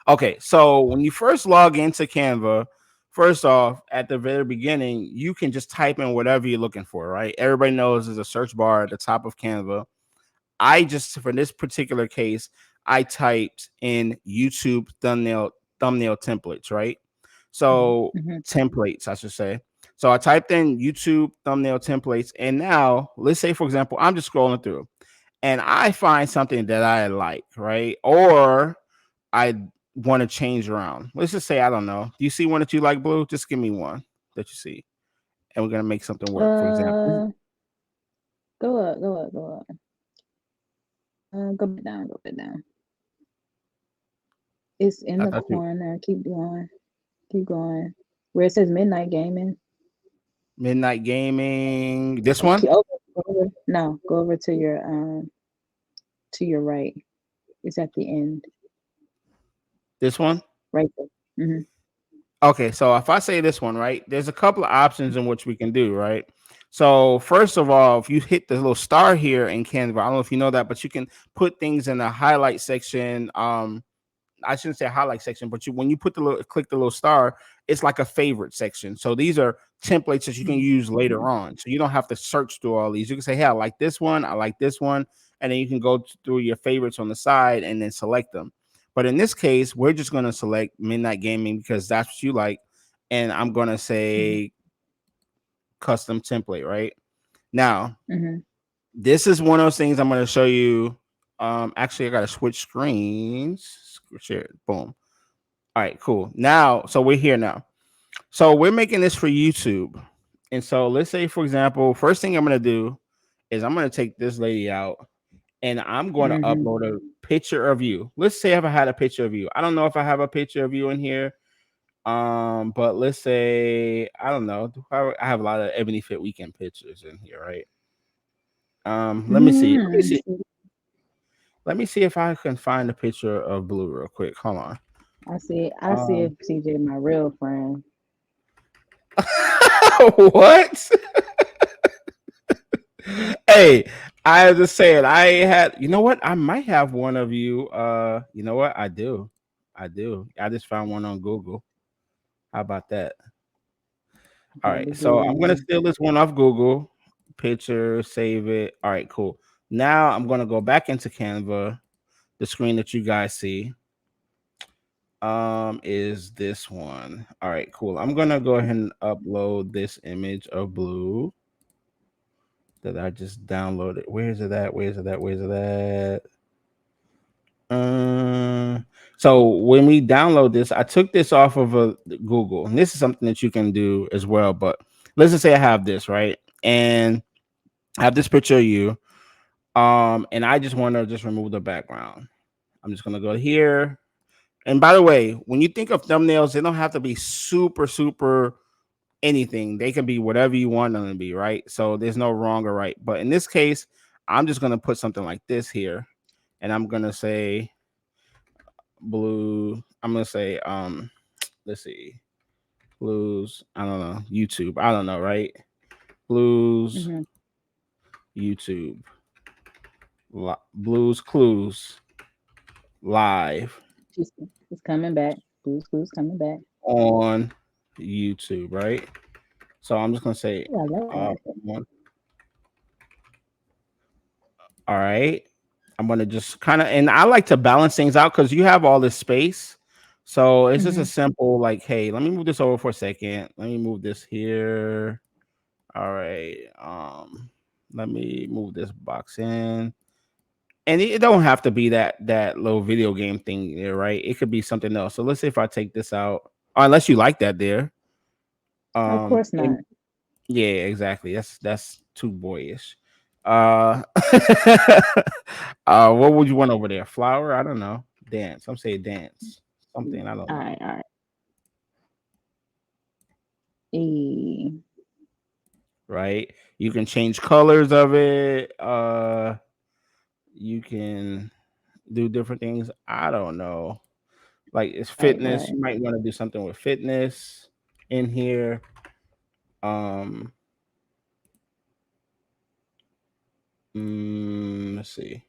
Okay, so when you first log into Canva, first off, at the very beginning, you can just type in whatever you're looking for, right? Everybody knows there's a search bar at the top of Canva. I just for this particular case, I typed in YouTube thumbnail templates, right? So Mm-hmm. templates, I should say. So I typed in YouTube thumbnail templates, and now let's say, for example, I'm just scrolling through, and I find something that I like, right? Or I want to change around. Let's just say I don't know. Do you see one that you like, Blue? Just give me one that you see, and we're gonna make something work. For example, Uh, go up, go up, go up. Go back down, go back down. It's in I the thought you corner. Keep going, keep going. Where it says midnight gaming. Midnight Gaming. This one, No, go over to your right. It's at the end, this one. right there. Hmm. Okay, so if I say this one, right, there's a couple of options in which we can do, right? So first of all, if you hit the little star here in Canva, I don't know if you know that, but you can put things in the highlight section. I shouldn't say highlight section, but when you put the little click the little star, it's like a favorite section. So these are templates that you can use later on. So you don't have to search through all these. You can say, hey, I like this one, I like this one, and then you can go through your favorites on the side and then select them. But in this case, we're just going to select Midnight Gaming because that's what you like. And I'm going to Hmm. say custom template, right? Now, Hmm. this is one of those things I'm going to show you. Actually, I got to switch screens. Share, boom. All right, cool. Now, so we're here now. So we're making this for YouTube. And so let's say, for example, first thing I'm going to do is I'm going to take this lady out and I'm going to Hmm. upload a picture of you. Let's say if I had a picture of you. I don't know if I have a picture of you in here. But let's say, I don't know. I have a lot of Ebony Fit Weekend pictures in here, right? Let me see. Let me Mm. see. Let me see if I can find a picture of Blue real quick. Hold on. I see Um, if CJ my real friend. what? Hey, I was just saying I had you know what? I might have one of you. You know what? I do. I do. I just found one on Google. How about that? All Okay, right. we So I'm gonna Googling. steal this one off Google. Picture, save it. All right, cool. Now I'm gonna go back into Canva. The screen that you guys see is this one. All right, cool. I'm gonna go ahead and upload this image of Blue that I just downloaded. Where is it at? Where is it at? Where is it at? Uh, so when we download this, I took this off of Google, and this is something that you can do as well. But let's just say I have this right, and I have this picture of you, and I just want to just remove the background. I'm just gonna go here. And by the way, when you think of thumbnails, they don't have to be super, super anything. They can be whatever you want them to be, right? So there's no wrong or right. But in this case, I'm just gonna put something like this here, and I'm gonna say blue. I'm gonna say let's see, blues. I don't know YouTube. I don't know, right? Blues Hmm. YouTube. Blues Clues live She's coming back. Blue's coming back. on YouTube, right? So I'm just gonna say, Oh, I love that. one. All right. I'm gonna just kind of, and I like to balance things out because you have all this space. So it's just a Hmm. simple like, hey, let me move this over for a second. Let me move this here. All right. Let me move this box in. And it don't have to be that little video game thing there, right? It could be something else. So let's say if I take this out, unless you like that there. Of course not. Yeah, exactly. That's too boyish. Uh, what would you want over there? Flower? I don't know. Dance. I'm saying dance. Something I don't All know. right, all right. E. Right? You can change colors of it. You can do different things. I don't know. Like it's Right, fitness. right. You might want to do something with fitness in here. Um, let's see.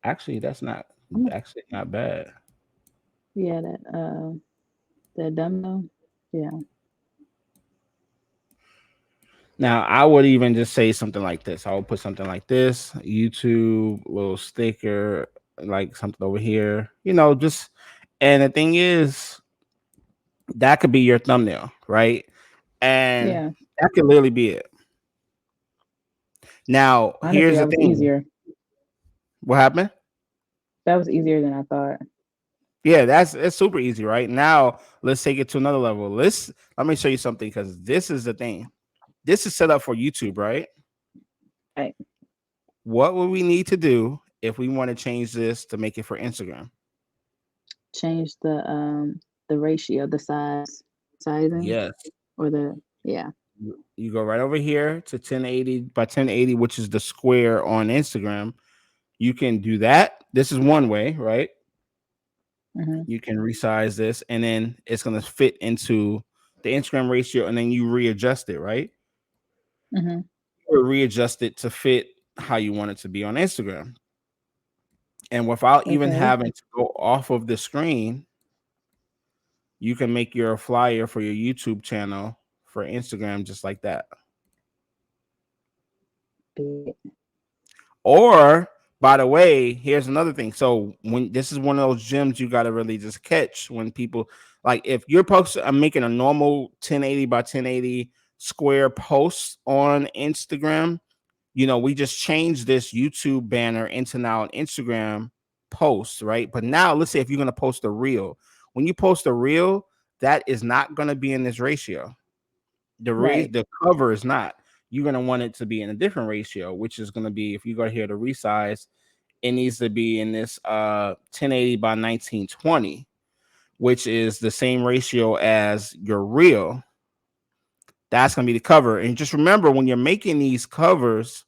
Actually, that's not I'm actually not bad. Yeah, that dumbbell. Yeah. Now, I would even just say something like this. I would put something like this, YouTube, little sticker, like something over here, just, and the thing is, that could be your thumbnail, right? And Yeah. that could literally be it. Now, Honestly, here's the that was thing. easier. What happened? That was easier than I thought. Yeah, it's super easy, right? Now, let's take it to another level. Let me show you something because this is the thing. This is set up for YouTube, right? Right. What would we need to do if we want to change this to make it for Instagram? Change the ratio, the sizing, Yes. or the yeah. You go right over here to 1080 by 1080, which is the square on Instagram. You can do that. This is one way, right? Mm-hmm. You can resize this and then it's going to fit into the Instagram ratio and then you readjust it, right? Mm-hmm. Or readjust it to fit how you want it to be on Instagram. And without even Okay. having to go off of the screen, you can make your flyer for your YouTube channel for Instagram just like that. Big. Or, by the way, here's another thing. So when this is one of those gems you got to really just catch when people like if you're posting, I'm making a normal 1080 by 1080 square post on Instagram. We just changed this YouTube banner into now an Instagram post, right? But now let's say if you're going to post a reel, when you post a reel, that is not going to be in this ratio. Right. The cover is not. You're going to want it to be in a different ratio, which is going to be if you go here to resize, it needs to be in this 1080 by 1920, which is the same ratio as your reel. That's going to be the cover. And just remember when you're making these covers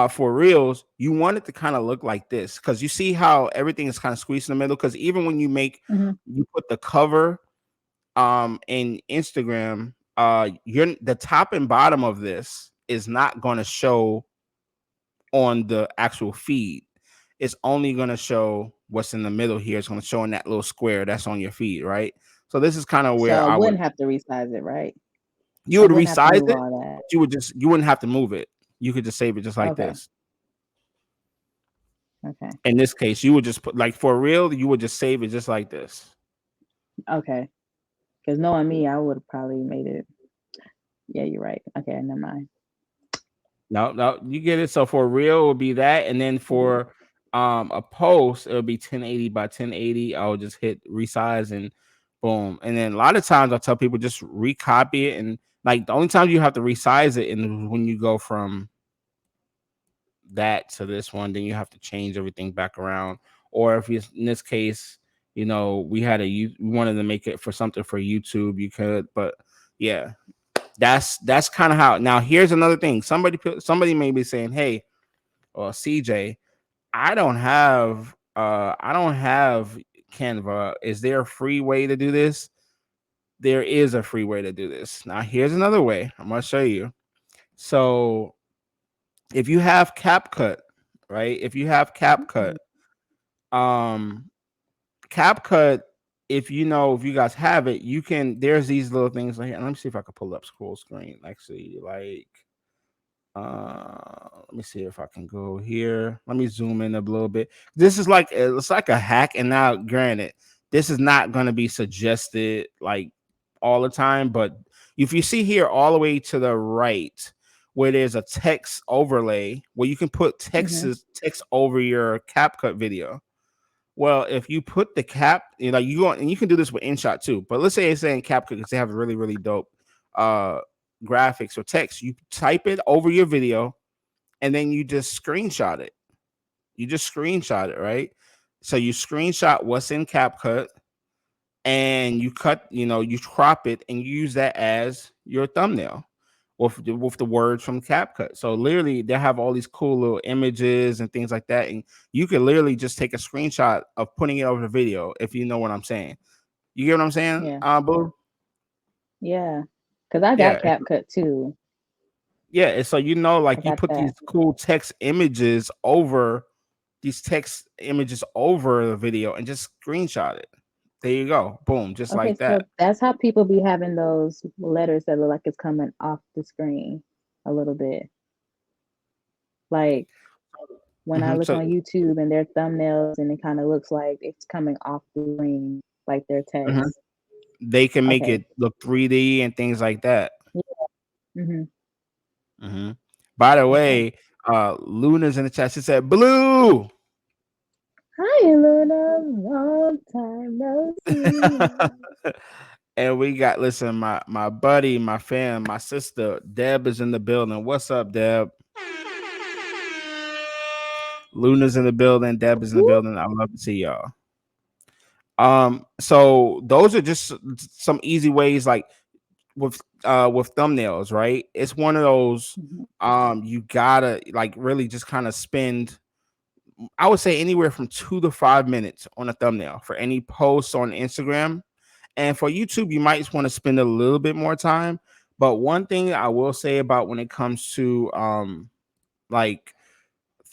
for reels, you want it to kind of look like this because you see how everything is kind of squeezed in the middle. Because even when Mm-hmm. you put the cover in Instagram, you're the top and bottom of this is not going to show on the actual feed. It's only going to show what's in the middle here. It's going to show in that little square that's on your feed, right? So this is kind of So where I I would wouldn't have to resize it, right? you I would wouldn't have to resize move it, all that. but you wouldn't have to move it. You could just save it just like Okay. this. Okay. In this case, you would just put like for real, you would just save it just like this. Okay. Because knowing me, I would have probably made it. Yeah, you're right. Okay, never mind. No, you get it. So for real, it would be that, and then for a post, it'll be 1080 by 1080. I'll just hit resize and boom. And then a lot of times I tell people just recopy it, and like the only time you have to resize it, and when you go from that to this one, then you have to change everything back around. Or if it's in this case, we wanted to make it for something for YouTube, you could, but yeah, that's kind of how. Now here's another thing. Somebody may be saying, "Hey, CJ, I don't have Canva. Is there a free way to do this?" There is a free way to do this. Now here's another way. I'm gonna show you. So if you have CapCut, right? If you have CapCut, Mhm. um, CapCut, if you guys have it, you can. There's these little things like. And let me see if I can pull up scroll screen. Actually, like let me see if I can go here. Let me zoom in a little bit. This is like it's like a hack, and now granted, this is not going to be suggested like all the time, but if you see here all the way to the right where there's a text overlay where you can put Mhm. text over your CapCut video. Well, if you put the you go and you can do this with InShot too, but let's say it's saying CapCut because they have really, really dope uh graphics or text. You type it over your video and then you just screenshot it. You just screenshot it, right? So you screenshot what's in CapCut and you crop it and you use that as your thumbnail with the words from CapCut. So literally they have all these cool little images and things like that. And you can literally just take a screenshot of putting it over the video if you know what I'm saying. You get what I'm saying? Yeah. Boo? Yeah. Because I got Yeah. CapCut too. Yeah. And so I like you got put that. these cool text images over the video and just screenshot it. There you go. Boom, just Okay, like that. so that's how people be having those letters that look like it's coming off the screen a little bit. Like when I Mhm. look So on YouTube and their thumbnails and it kind of looks like it's coming off the screen, like their mhm, text. they can make Okay. it look 3D and things like that. Yeah. Hmm. Mhm. By the Okay. way, Luna's in the chat. She said, "Blue." Hi, Luna. Long time no see. And we got listen, my buddy, my fam, my sister Deb is in the building. What's up, Deb? Luna's in the building. Deb is in the Whoop. building. I love to see y'all. So those are just some easy ways, like with thumbnails, right? It's one of those Mhm. you gotta like really just kind of spend, I would say, anywhere from 2 to 5 minutes on a thumbnail for any post on Instagram. And for YouTube, you might just want to spend a little bit more time. But one thing I will say about when it comes to like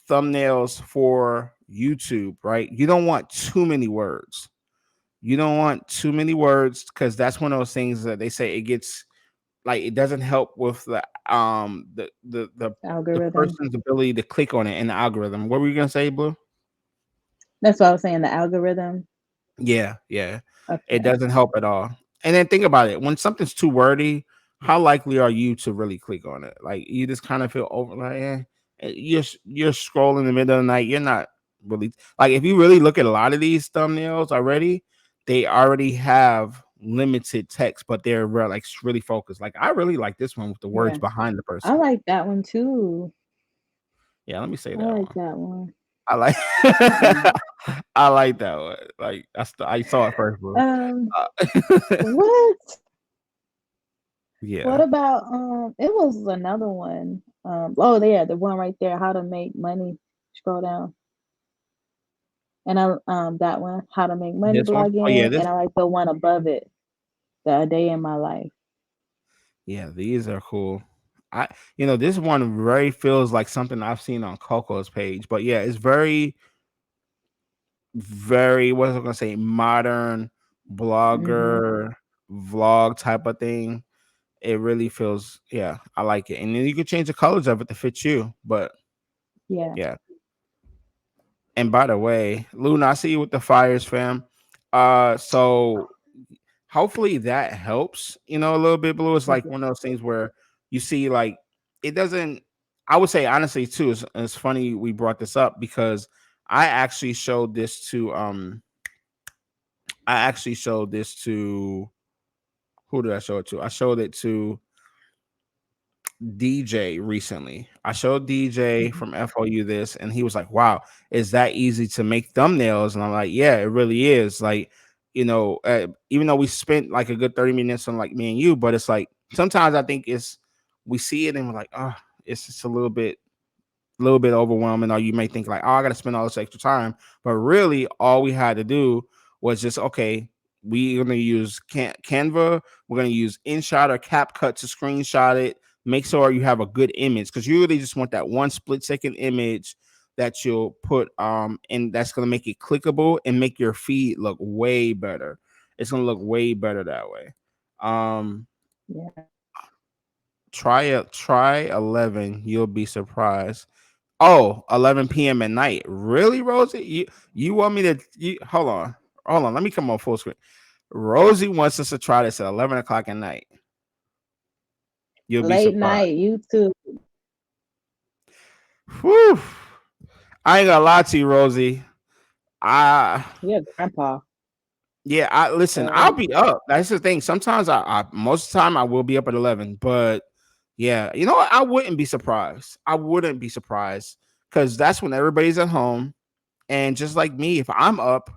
thumbnails for YouTube, right? You don't want too many words. You don't want too many words because that's one of those things that they say it gets like it doesn't help with the Algorithm. person's ability to click on it in the algorithm. What were you gonna say, Blue? That's what I was saying. The algorithm. Yeah, yeah. It Okay. doesn't help at all. And then think about it. When something's too wordy, how likely are you to really click on it? Like you just kind of feel over like you're scrolling in the middle of the night. You're not really like if you really look at a lot of these thumbnails already, they already have limited text, but they're like really focused. Like I really like this one with the words Yeah. behind the I person. like that one too. Yeah, let me say I that like one. that one. I like Mm-mm. I like that one. Like I saw it first, bro. Um, Uh, what? What yeah. about it was another one. Oh yeah, the one right there, how to make money. Scroll down. And I that one, how to make money This one? Oh yeah, blogging, this and I like the one above it, the a day in my life. yeah, these are cool. I this one very feels like something I've seen on Coco's page, but yeah, it's very, very what was I gonna say, modern Mhm. blogger vlog type of thing. It really feels, yeah, I like it. And then you can change the colors of it to fit you. But Yeah. yeah. And by the way, Luna, I see you with the fires, fam. So hopefully that helps, a little bit. Blue is like Yeah. one of those things where you see like it doesn't, I would say honestly too, it's funny we brought this up because I actually showed this to I actually showed this to who did I show it to? I showed it to DJ recently. I showed DJ Mhm. from FOU this, and he was like, "Wow, is that easy to make thumbnails?" And I'm like, "Yeah, it really is." Like, even though we spent like a good 30 minutes on like me and you, but it's like sometimes I think it's we see it and we're like, "Oh, it's just a little bit overwhelming," or you may think like, "Oh, I got to spend all this extra time," but really, all we had to do was just okay. We're gonna use Canva. We're gonna use InShot or CapCut to screenshot it. Make sure you have a good image because you really just want that one split-second image that you'll put and that's gonna make it clickable and make your feed look way better. It's gonna look way better that way. Um, Yeah. try 11. You'll be surprised. Oh, 11 p.m. at night. Really, Rosie? You want me to hold on. Hold on. Let me come on full screen. Rosie wants us to try this at 11 o'clock at night. You'll be Late surprised. night YouTube. Whew. I ain't gonna lie to you, Rosie. I Yeah, grandpa. Yeah, I listen, I'll So be up. That's the thing. Sometimes I most of the time I will be up at 11, but yeah, you know what? I wouldn't be surprised. I wouldn't be surprised because that's when everybody's at home. And just like me, if I'm up,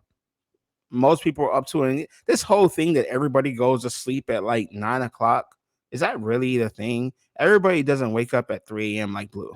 most people are up to it. And this whole thing that everybody goes to sleep at like 9 o'clock, is that really the thing? Everybody doesn't wake up at 3 a.m. like Blue.